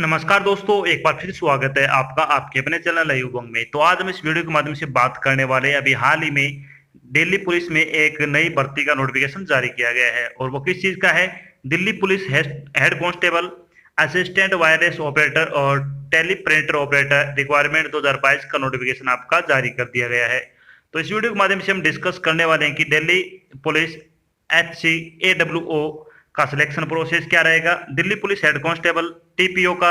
नमस्कार दोस्तों, एक बार फिर स्वागत है आपका आपके अपने चैनल युगंग में। तो आज हम इस वीडियो के माध्यम से बात करने वाले हैं अभी हाल ही में दिल्ली पुलिस में एक नई भर्ती का नोटिफिकेशन जारी किया गया है और वो किस चीज का है। Delhi police head constable, assistant wireless operator और टेली प्रिंटर ऑपरेटर रिक्वायरमेंट 2022 का नोटिफिकेशन आपका जारी कर दिया गया है। तो इस वीडियो के माध्यम से हम डिस्कस करने वाले हैं कि दिल्ली पुलिस HCAWO का सिलेक्शन प्रोसेस क्या रहेगा, Delhi police head constable TPO का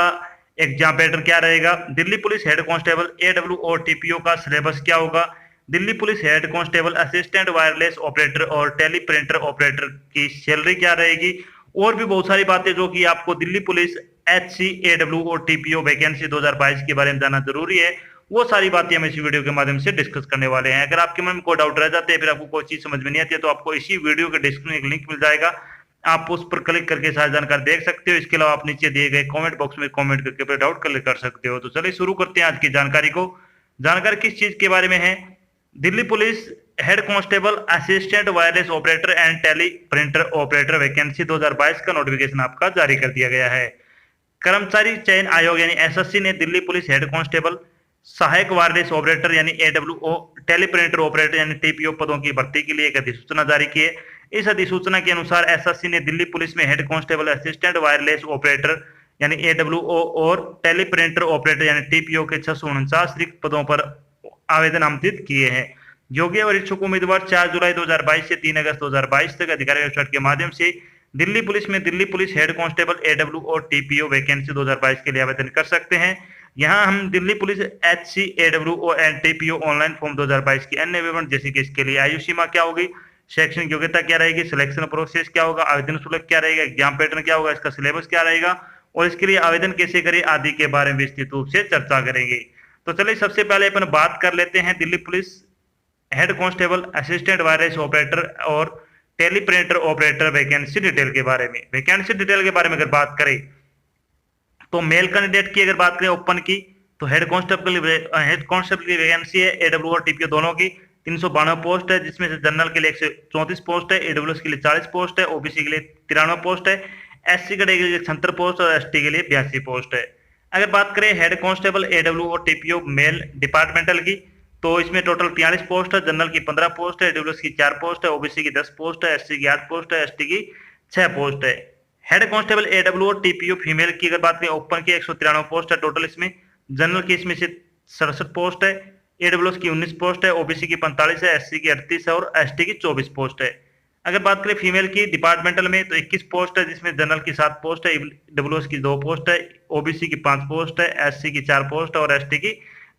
एग्जाम पैटर्न क्या रहेगा, Delhi police head constable AWO TPO का सिलेबस क्या होगा, Delhi police head constable assistant wireless operator और टेली प्रिंटर ऑपरेटर की सैलरी क्या रहेगी, और भी बहुत सारी बातें जो कि आपको Delhi police HCAWO TPO vacancy 2022 के बारे में जानना जरूरी है। वो सारी बातें हम इस वीडियो के माध्यम से डिस्कस करने वाले हैं। अगर आपके मन में कोई डाउट रह जाते हैं, फिर आपको कोई चीज समझ में नहीं आती है, तो आपको इसी वीडियो के डिस्क्रिप्शन में एक लिंक मिल जाएगा, आप उस पर क्लिक करके सारी जानकारी देख सकते हो। इसके अलावा आप नीचे दिए गए कमेंट बॉक्स में कमेंट करके अपना डाउट क्लियर कर सकते हो। तो चलिए शुरू करते हैं आज की जानकारी को। जानकारी किस चीज के बारे में है, Delhi police head constable assistant wireless operator and teleprinter operator vacancy 2022 का नोटिफिकेशन आपका जारी कर दिया गया है। कर्मचारी चयन आयोग यानी एसएससी ने दिल्ली पुलिस हेड कांस्टेबल, सहायक वायरलेस ऑपरेटर यानी AWO, टेलीप्रिंटर ऑपरेटर यानी टीपीओ पदों की भर्ती के लिए एक अधिसूचना जारी की है। इस अधिसूचना के अनुसार एसएससी ने दिल्ली पुलिस में head constable, assistant wireless operator यानी AWO और टेलीप्रिंटर ऑपरेटर यानी टीपीओ के 649 रिक्त पदों पर आवेदन आमंत्रित किए हैं। योग्य और इच्छुक उम्मीदवार 4 जुलाई 2022 से 3 अगस्त 2022 तक अधिकारी वेबसाइट के माध्यम से दिल्ली पुलिस में Delhi police head constable AWO और टीपीओ वैकेंसी 2022 के लिए आवेदन कर सकते हैं। यहाँ हम Delhi police HCAWO and TPO online form 2022 की अन्य विवरण, जैसे कि इसके लिए आयु सीमा क्या होगी, शैक्षणिक योग्यता क्या रहेगी, सिलेक्शन प्रोसेस क्या होगा, आवेदन शुल्क क्या रहेगा, एग्जाम पैटर्न क्या होगा, इसका सिलेबस क्या रहेगा और इसके लिए आवेदन कैसे करें आदि के बारे में विस्तृत रूप से चर्चा करेंगे। तो चलिए सबसे पहले अपन बात कर लेते हैं Delhi police head constable, assistant wireless operator और टेलीप्रिंटर ऑपरेटर वैकेंसी डिटेल के बारे में। वैकेंसी डिटेल के बारे में अगर बात करें तो मेल कैंडिडेट की अगर बात करें ओपन की, तो हेड कांस्टेबल की वैकेंसी है AWO और टीपीओ दोनों की 392 पोस्ट है, जिसमें से जनरल के लिए 134 पोस्ट है, AWS के लिए 40 पोस्ट है, ओबीसी के लिए 93 पोस्ट है, SC कैटेगरी के लिए 76 पोस्ट और ST के लिए 82 पोस्ट है। अगर बात करें हेड कांस्टेबल AWO और टीपीओ मेल डिपार्टमेंटल की, तो इसमें टोटल 43 पोस्ट है, जनरल की 15 पोस्ट है, AWS की 4 पोस्ट है, ओबीसी की 10 पोस्ट है, SC की 8 पोस्ट है, ST की 6 पोस्ट है। हेड कांस्टेबल AWO और टीपीओ फीमेल की अगर बात करें ओपन की 193 पोस्ट है टोटल, इसमें जनरल की इसमें से 67 पोस्ट है, AWS की 19 पोस्ट है, ओबीसी की 45 है, SC की 38 है और ST की 24 पोस्ट है। अगर बात करें फीमेल की डिपार्टमेंटल में, तो 21 पोस्ट है, जिसमें जनरल की 7 पोस्ट है, AWS की 2 पोस्ट है, ओबीसी की 5 पोस्ट है, SC की 4 पोस्ट है और ST की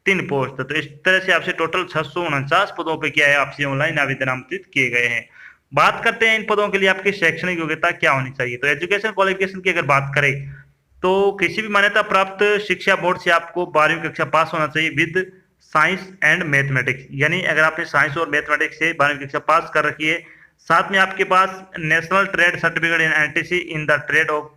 3 पोस्ट है। तो इस तरह से आपसे टोटल 649 पदों पर क्या है आपसे ऑनलाइन आवेदन आमंत्रित किए गए हैं। बात करते हैं इन पदों के लिए आपकी शैक्षणिक योग्यता क्या होनी चाहिए। तो एजुकेशन क्वालिफिकेशन की अगर बात करें तो किसी भी मान्यता प्राप्त शिक्षा बोर्ड से आपको 12वीं कक्षा पास होना चाहिए विद साइंस एंड मैथमेटिक्स, यानी अगर आपने साइंस और मैथमेटिक्स से 12वीं कक्षा पास कर रखी है, साथ में आपके पास national trade certificate in NTC in the trade of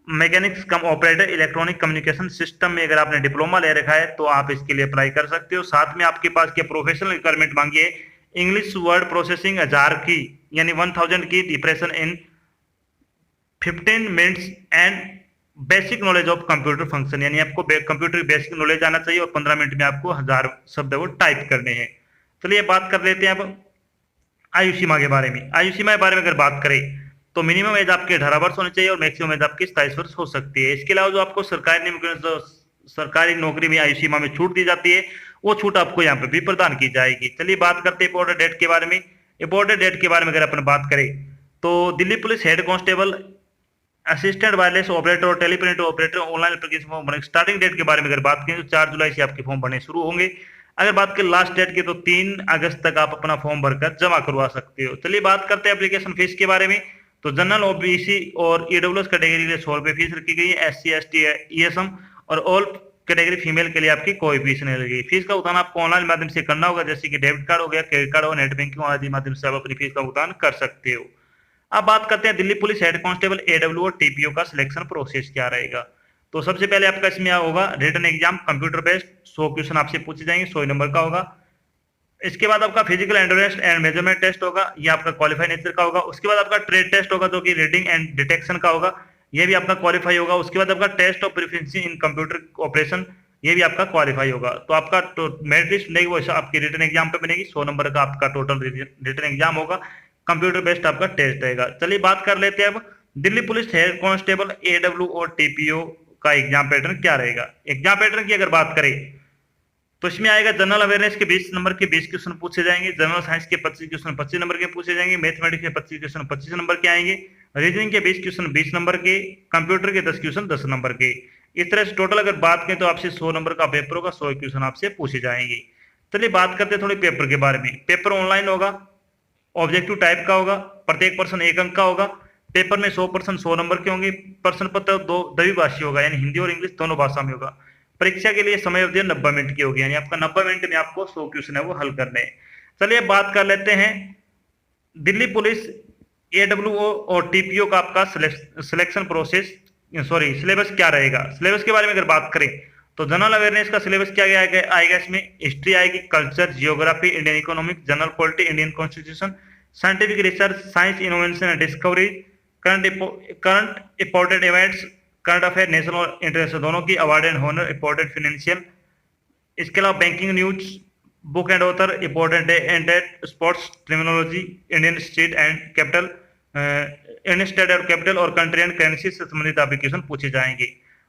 mechanics cum operator electronic communication system में अगर आपने डिप्लोमा ले रखा है तो आप इसके लिए अप्लाई कर सकते हो। साथ में आपके पास क्या प्रोफेशनल रिक्वायरमेंट मांगी है, इंग्लिश वर्ड प्रोसेसिंग 1000 की यानी 1000 की depression in 15 minutes and basic knowledge of computer function, यानी आपको कंप्यूटर की बेसिक नॉलेज आना चाहिए और 15 मिनट में आपको 1000 शब्द वो टाइप करने हैं। चलिए बात कर लेते हैं अब आयु सीमा के बारे में। आयु सीमा के बारे में अगर बात करें तो मिनिमम एज आपकी 18 वर्ष होनी चाहिए और मैक्सिमम एज आपकी 27 वर्ष हो सकती है। इसके अलावा जो आपको सरकारी नौकरी में आयु सीमा में छूट दी जाती है, वो छूट आपको यहाँ पे भी प्रदान की जाएगी। चलिए बात करते हैं इम्पोर्टेंट डेट के बारे में। इम्पोर्टेंट डेट के बारे में अगर अपन बात करें तो Delhi police head constable, assistant wireless operator और teleprinter operator online application form भरने स्टार्टिंग डेट के बारे में अगर बात करें तो 4 जुलाई से आपके फॉर्म भरने शुरू होंगे। अगर बात करें लास्ट डेट की तो 3 अगस्त तक आप अपना फॉर्म भरकर जमा करवा सकते हो। चलिए बात करते हैं एप्लीकेशन फीस के बारे में। तो जनरल, ओबीसी और EWS कैटेगरी के लिए 100 रुपये फीस रखी गई है, SC ST ESM और ऑल कैटेगरी फीमेल के लिए आपकी कोई फीस नहीं लगेगी। फीस का भुगतान आपको ऑनलाइन माध्यम से करना होगा, जैसे कि डेबिट कार्ड हो गया, क्रेडिट कार्ड और नेट बैंकिंग आदि माध्यम से आप अपनी फीस का भुगतान कर सकते हो। अब बात करते हैं Delhi police head constable AWO और टीपीओ का सिलेक्शन प्रोसेस क्या रहेगा। तो सबसे पहले आपका इसमें होगा written exam computer based, 100 question आपसे पूछे जाएंगे, 100 नंबर का होगा। इसके बाद आपका physical endurance and measurement test होगा, ये आपका क्वालिफाई नेचर का होगा। उसके बाद आपका ट्रेड टेस्ट होगा जो कि रीडिंग एंड डिटेक्शन का होगा, ये भी आपका क्वालिफाई होगा। उसके बाद आपका test of proficiency in computer operation, ये भी आपका क्वालिफाई होगा। तो आपका मेरिट लिस्ट बनेगी वो आपकी रिटर्न एग्जाम पे बनेगी। 100 नंबर का आपका टोटल रिटर्न एग्जाम होगा, कंप्यूटर बेस्ड आपका टेस्ट रहेगा। चलिए बात कर लेते हैं अब Delhi police head constable AW और TPO का एग्जाम पैटर्न क्या रहेगा। एग्जाम पैटर्न की अगर बात करें तो इसमें आएगा जनरल अवेयरनेस के 20 नंबर के 20 क्वेश्चन पूछे जाएंगे, जनरल साइंस के 25 क्वेश्चन 25 नंबर के पूछे जाएंगे, मैथमेटिक्स के 25 क्वेश्चन 25 नंबर के आएंगे, रीजनिंग के 20 क्वेश्चन 20 नंबर के, कंप्यूटर के 10 क्वेश्चन 10 नंबर के। इस तरह से टोटल अगर बात करें तो आपसे 100 नंबर का पेपर होगा, 100 क्वेश्चन आपसे पूछे जाएंगे। चलिए बात करते हैं थोड़ी पेपर के बारे में। पेपर ऑनलाइन होगा, ऑब्जेक्टिव टाइप का होगा, प्रत्येक पर्सन 1 अंक का होगा। पेपर में 100% 100 नंबर के होंगे। प्रश्न पत्र दो द्विभाषी होगा, यानी हिंदी और इंग्लिश दोनों भाषा में होगा। परीक्षा के लिए समय अवधि 90 मिनट की होगी, यानी आपका 90 मिनट में आपको 100 क्वेश्चन है वो हल करने हैं। चलिए बात कर लेते हैं दिल्ली पुलिस AWO और TPO का आपका सिलेक्शन प्रोसेस सिलेबस क्या रहेगा। सिलेबस के बारे में अगर बात करें तो जनरल अवेयरनेस का सिलेबस क्या आएगा इसमें हिस्ट्री आएगी, culture, geography, Indian economic, general polity, Indian constitution, scientific research, science innovation and discovery, current important events, current affair, national और इंटरनेशनल दोनों की, award and honour, important financial. इसके अलावा banking news, book and author, important day and date, sports, criminology, Indian state and capital, Indian state और capital और country and currency से संबंधित application पूछे जाएंगे।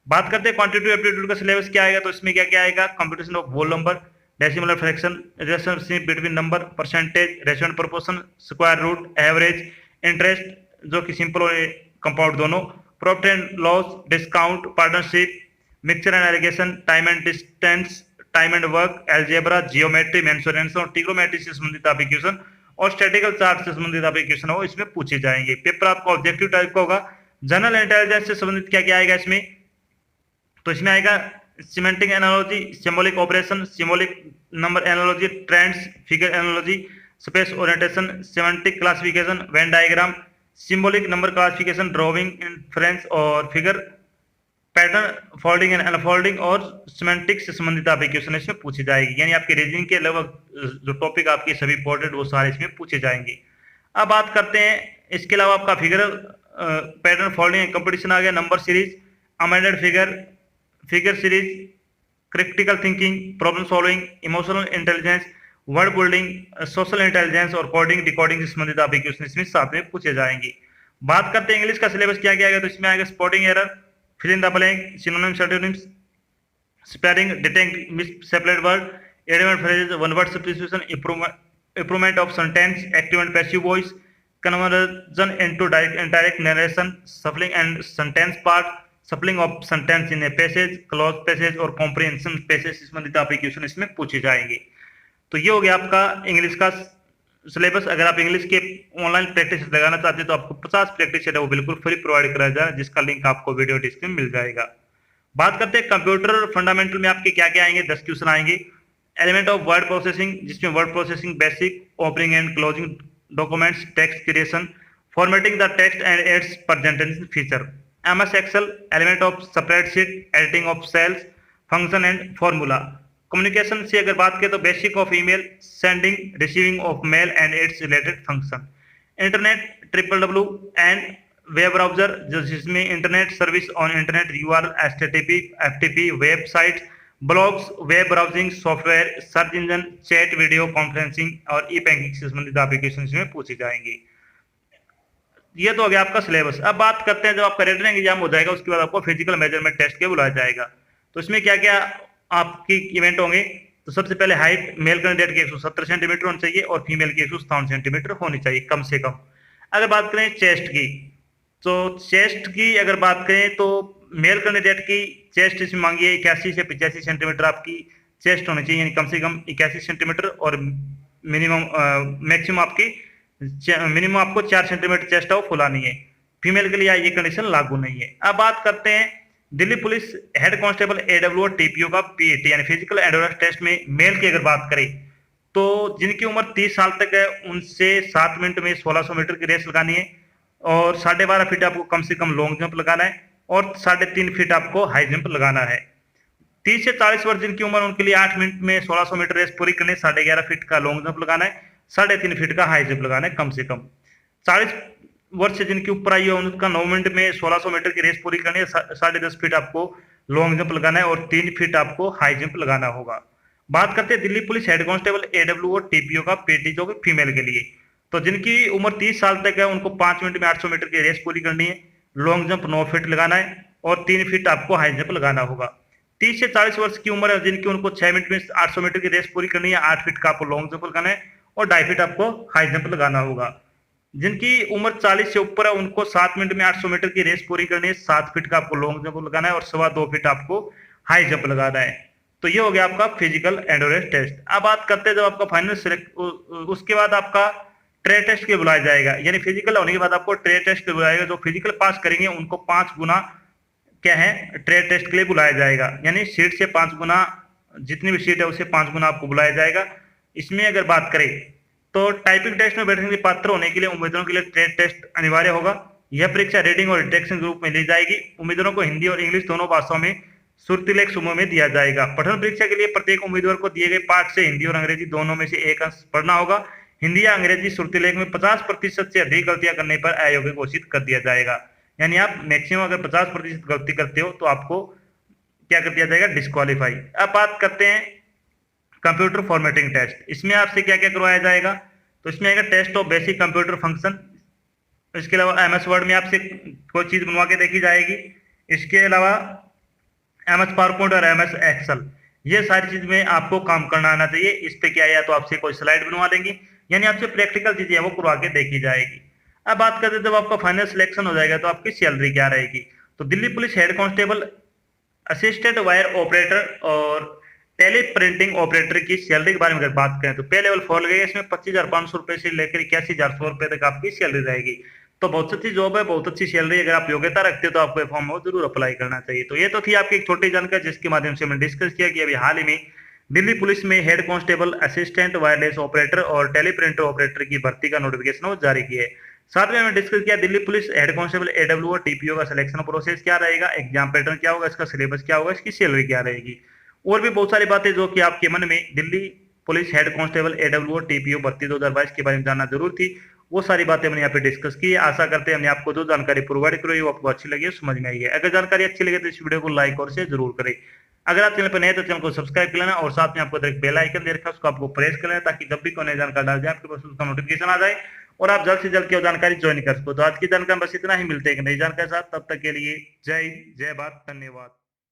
बात करते हैं क्वांटिटेटिव एप्टीट्यूड का सिलेबस क्या आएगा। तो इसमें क्या क्या आएगा, computation of whole number, decimal fraction, relationship between number, percentage, ratio and proportion, square root, average, interest जो कि सिंपल और कंपाउंड दोनों, profit and loss, discount, partnership, mixture and alligation, time and distance, time and work, algebra, geometry, mensuration और trigonometry से संबंधित application और statistical chart से संबंधित एप्लीकेशन हो इसमें पूछे जाएंगे। पेपर आपका ऑब्जेक्टिव टाइप का होगा। जनरल इंटेलिजेंस से संबंधित क्या क्या आएगा इसमें, तो इसमें आएगा semantic analogy, symbolic operation, symbolic number analogy, trends, figure analogy, space orientation, semantic classification, Venn diagram, symbolic number classification, drawing, inference और figure, pattern folding and unfolding और सिमेंटिक से संबंधित एप्लीकेशन इसमें पूछी जाएगी। यानी आपके रीजनिंग के लगभग जो टॉपिक आपके सभी इंपॉर्टेंट वो सारे इसमें पूछे जाएंगे। अब बात करते हैं इसके अलावा आपका फिगर, पैटर्न फोल्डिंग कंपटीशन आ गया, number series, amended figure series, critical thinking, problem solving, emotional intelligence, word building, social intelligence और कोडिंग डिकोडिंग से संबंधित एप्लीकेशन इसमें साथ में पूछे जाएंगे। बात करते हैं इंग्लिश का सिलेबस क्या क्या आएगा। तो इसमें आएगा spotting error, fill in the blank, synonyms, synonyms, spelling, detect misspelled word, irrelevant phrases, one word substitution, improvement of sentence, active and passive voice, conversion into direct and indirect narration, shuffling and sentence part, shuffling of sentence in a passage, close passage और comprehension passage संबंधित application इसमें पूछे जाएंगे। तो ये हो गया आपका इंग्लिश का सिलेबस। अगर आप इंग्लिश के ऑनलाइन प्रैक्टिस लगाना चाहते हैं तो आपको 50 प्रैक्टिस सेट है वो बिल्कुल फ्री प्रोवाइड कराया जाए, जिसका लिंक आपको वीडियो डिस्क्रिप्शन में मिल जाएगा। बात करते हैं कंप्यूटर फंडामेंटल में आपके क्या क्या आएंगे, 10 क्वेश्चन आएंगे। एलिमेंट ऑफ वर्ड प्रोसेसिंग, जिसमें word processing basic, opening and closing documents, text creation, formatting the text and its presentation feature, MS Excel, element of spreadsheet, editing of cells, function and formula. Communication से अगर बात करें तो basic of email, sending, receiving of mail and its related function, internet, www and web browser जिसमें internet service on internet, URL, HTTP, FTP, website, blogs, web browsing software, search engine, chat, video conferencing और ई banking से संबंधित application इसमें पूछी जाएंगी। ये तो हो गया आपका सिलेबस। अब बात करते हैं जब आपका रिटन एग्जाम हो जाएगा उसके बाद आपको फिजिकल मेजरमेंट टेस्ट के बुलाया जाएगा। तो इसमें क्या क्या आपकी इवेंट होंगे। तो सबसे पहले हाइट, मेल कैंडिडेट की 170 सेंटीमीटर होनी चाहिए और फीमेल की 157 सेंटीमीटर होनी चाहिए कम से कम। अगर बात करें चेस्ट की, तो चेस्ट की अगर बात करें तो मेल कैंडिडेट की चेस्ट इसमें मांगी है 81 से 85 सेंटीमीटर आपकी चेस्ट होनी चाहिए, यानी कम से कम 81 सेंटीमीटर और मिनिमम मैक्सिमम आपकी मिनिमम आपको 4 सेंटीमीटर चेस्ट है वो फुलानी है। फीमेल के लिए ये कंडीशन लागू नहीं है। अब बात करते हैं Delhi police head constable AWO और TPO का PAT यानी फिजिकल एंड्योरेंस टेस्ट में मेल की अगर बात करें तो जिनकी उम्र 30 साल तक है उनसे 7 मिनट में 1600 मीटर की रेस लगानी है और 12.5 फीट आपको कम से कम लॉन्ग जंप लगाना है और 3.5 फीट आपको हाई जंप लगाना है। 30 से 40 वर्ष जिनकी उम्र उनके लिए 8 मिनट में 1600 मीटर रेस पूरी करनी है, 11.5 फीट का लॉन्ग जंप लगाना है, 3.5 फीट का हाई जंप लगाना है कम से कम। 40 वर्ष से जिनकी ऊपर आयु है उनका 9 मिनट में 1600 मीटर की रेस पूरी करनी है। 10.5 फीट आपको लॉन्ग जंप लगाना है और 3 फीट आपको हाई जंप लगाना होगा। बात करते हैं दिल्ली पुलिस हेड कांस्टेबल एडब्ल्यू और टीपीओ का पीटी जो कि फीमेल के लिए। तो जिनकी उम्र 30 साल तक है उनको 5 मिनट में 800 मीटर की रेस पूरी करनी है। लॉन्ग जंप 9 फीट लगाना है और 3 फीट आपको हाई जंप लगाना होगा। 30 से 40 वर्ष की उम्र है जिनकी उनको 6 मिनट में 800 मीटर की रेस पूरी करनी है। 8 फीट का आपको लॉन्ग जंप लगाना है और 2.5 फीट आपको हाई जंप लगाना होगा। जिनकी उम्र 40 से ऊपर है उनको 7 मिनट में 800 मीटर की रेस पूरी करनी है। 7 फीट का आपको लॉन्ग जंप लगाना है और 2.25 फीट आपको हाई जंप लगाना है। तो ये हो गया आपका फिजिकल एंडोरेंस टेस्ट। अब बात करते हैं जब आपका फाइनल सिलेक्ट उसके बाद आपका ट्रेड टेस्ट के बुलाया जाएगा, यानी फिजिकल होने के बाद आपको ट्रेड टेस्ट के बुलाएगा। जो फिजिकल पास करेंगे उनको 5 गुना क्या है ट्रेड टेस्ट के लिए बुलाया जाएगा, यानी सीट से 5 गुना, जितनी भी सीट है उससे 5 गुना आपको बुलाया जाएगा। इसमें अगर बात करें तो टाइपिंग टेस्ट में बैठने के पात्र होने के लिए उम्मीदवारों के लिए ट्रेड टेस्ट अनिवार्य होगा। यह परीक्षा रीडिंग और डिटेक्शन के रूप में ली जाएगी। उम्मीदवारों को हिंदी और इंग्लिश दोनों भाषाओं में सुरतिलेख समूह में दिया जाएगा। पठन परीक्षा के लिए प्रत्येक उम्मीदवार को दिए गए पाठ से हिंदी और अंग्रेजी दोनों में से एक अंश पढ़ना होगा। हिंदी या अंग्रेजी सुरतिलेख में 50% से अधिक गलतियां करने पर अयोग्य घोषित कर दिया जाएगा। यानी आप मैक्सिमम अगर 50% गलती करते हो तो आपको क्या कर दिया जाएगा, डिस्क्वालीफाई। अब बात करते हैं कंप्यूटर फॉर्मेटिंग टेस्ट। इसमें आपसे क्या क्या करवाया जाएगा, तो इसमें आएगा test of basic computer function. इसके अलावा एमएस वर्ड में आपसे कोई चीज बनवा के देखी जाएगी। इसके अलावा एमएस पावरपॉइंट और एमएस एक्सेल, ये सारी चीज में आपको काम करना आना चाहिए। इस पे क्या है, या तो आपसे कोई स्लाइड बनवा लेंगे, यानी आपसे प्रैक्टिकल चीजें वो करवा के देखी जाएगी। अब बात करते हैं जब आपका फाइनल सिलेक्शन हो जाएगा तो आपकी सैलरी क्या रहेगी। तो Delhi police head constable, assistant wire operator और टेली प्रिंटिंग ऑपरेटर की सैलरी के बारे में अगर बात करें तो पे लेवल 4 लगेगा। इसमें 25,500 रुपए से लेकर 81,100 रुपए तक आपकी सैलरी रहेगी। तो बहुत अच्छी जॉब है, बहुत अच्छी सैलरी। अगर आप योग्यता रखते हो तो आपको फॉर्म हो जरूर अप्लाई करना चाहिए। तो ये तो थी आपकी एक छोटी जानकारी जिसके माध्यम से मैंने डिस्कस किया कि अभी हाल ही में दिल्ली पुलिस में head constable, assistant wireless operator और टेली प्रिंटर ऑपरेटर की भर्ती का नोटिफिकेशन वो जारी किया है। साथ में मैंने डिस्कस किया दिल्ली पुलिस हेड कांस्टेबल एडब्ल्यू और टीपीओ का सिलेक्शन प्रोसेस क्या रहेगा, एग्जाम पैटर्न क्या होगा, इसका सिलेबस क्या होगा, इसकी सैलरी क्या रहेगी, और भी बहुत सारी बातें जो कि आपके मन में दिल्ली पुलिस हेड कांस्टेबल एडब्ल्यू और टीपीओ भर्ती 2022 के बारे में जानना जरूर थी। वो सारी बातें मैंने यहाँ पे डिस्कस की। आशा करते हैं हमने आपको जो जानकारी प्रोवाइड करी वो आपको अच्छी लगी, समझ में आई है। अगर जानकारी अच्छी लगे तो इस वीडियो को लाइक और शेयर जरूर करें। अगर आप चैनल पर नए तो चैनल को सब्सक्राइब कर लेना और साथ में आपको एक बेल आइकन दे रखा है उसको आपको प्रेस कर लेना ताकि जब भी कोई नई जानकारी डाल जाए आपके पास उसका नोटिफिकेशन आ जाए और आप जल्द से जल्द की जानकारी ज्वाइन कर सको। तो आज की जानकारी बस इतना ही, मिलते हैं एक नई जानकारी के साथ। तब तक के लिए जय हिंद, जय भारत, धन्यवाद।